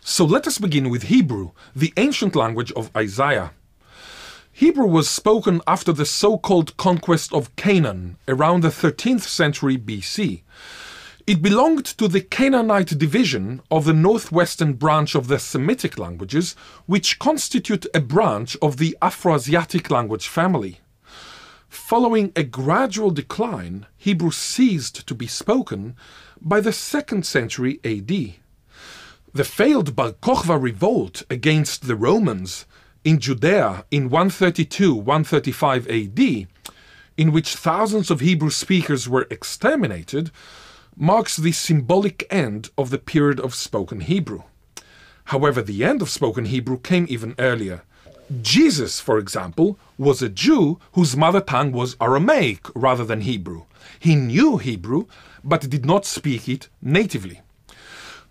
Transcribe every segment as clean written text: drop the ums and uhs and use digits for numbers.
So let us begin with Hebrew, the ancient language of Isaiah. Hebrew was spoken after the so-called conquest of Canaan around the 13th century BC. It belonged to the Canaanite division of the northwestern branch of the Semitic languages, which constitute a branch of the Afroasiatic language family. Following a gradual decline, Hebrew ceased to be spoken by the 2nd century AD. The failed Bar Kokhba revolt against the Romans in Judea in 132-135 AD, in which thousands of Hebrew speakers were exterminated, marks the symbolic end of the period of spoken Hebrew. However, the end of spoken Hebrew came even earlier. Jesus, for example, was a Jew whose mother tongue was Aramaic rather than Hebrew. He knew Hebrew, but did not speak it natively.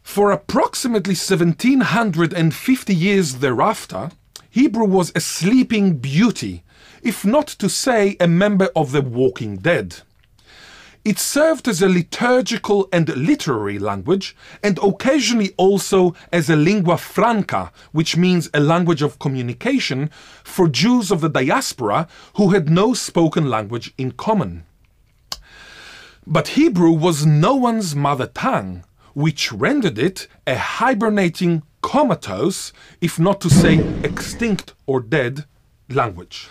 For approximately 1750 years thereafter, Hebrew was a sleeping beauty, if not to say a member of the walking dead. It served as a liturgical and literary language, and occasionally also as a lingua franca, which means a language of communication for Jews of the diaspora who had no spoken language in common. But Hebrew was no one's mother tongue, which rendered it a hibernating, comatose, if not to say extinct or dead, language.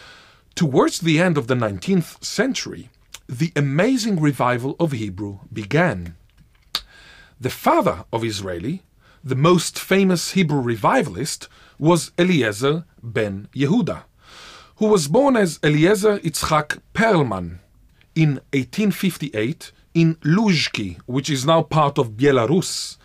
Towards the end of the 19th century, the amazing revival of Hebrew began. The father of Israeli, the most famous Hebrew revivalist, was Eliezer ben Yehuda, who was born as Eliezer Yitzchak Perlman in 1858 in Luzhki, which is now part of Belarus.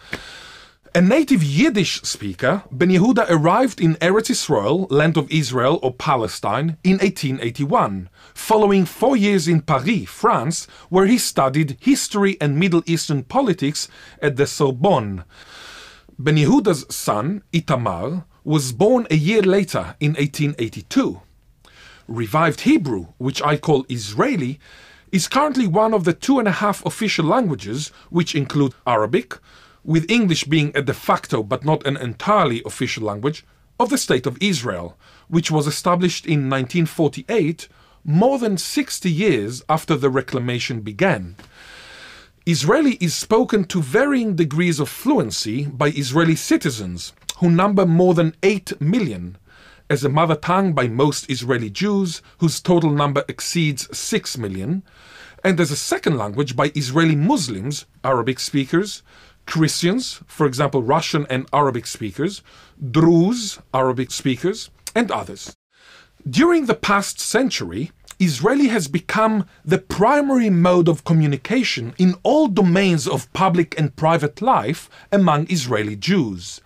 A native Yiddish speaker, Ben Yehuda arrived in Eretz Israel, land of Israel or Palestine, in 1881, following 4 years in Paris, France, where he studied history and Middle Eastern politics at the Sorbonne. Ben Yehuda's son, Itamar, was born a year later in 1882. Revived Hebrew, which I call Israeli, is currently one of the 2.5 official languages, which include Arabic, with English being a de facto but not an entirely official language, of the State of Israel, which was established in 1948, more than 60 years after the reclamation began. Israeli is spoken to varying degrees of fluency by Israeli citizens, who number more than 8 million, as a mother tongue by most Israeli Jews, whose total number exceeds 6 million, and as a second language by Israeli Muslims, Arabic speakers, Christians, for example Russian and Arabic speakers, Druze, Arabic speakers, and others. During the past century, Israeli has become the primary mode of communication in all domains of public and private life among Israeli Jews.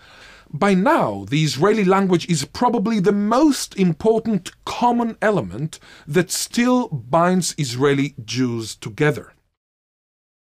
By now, the Israeli language is probably the most important common element that still binds Israeli Jews together.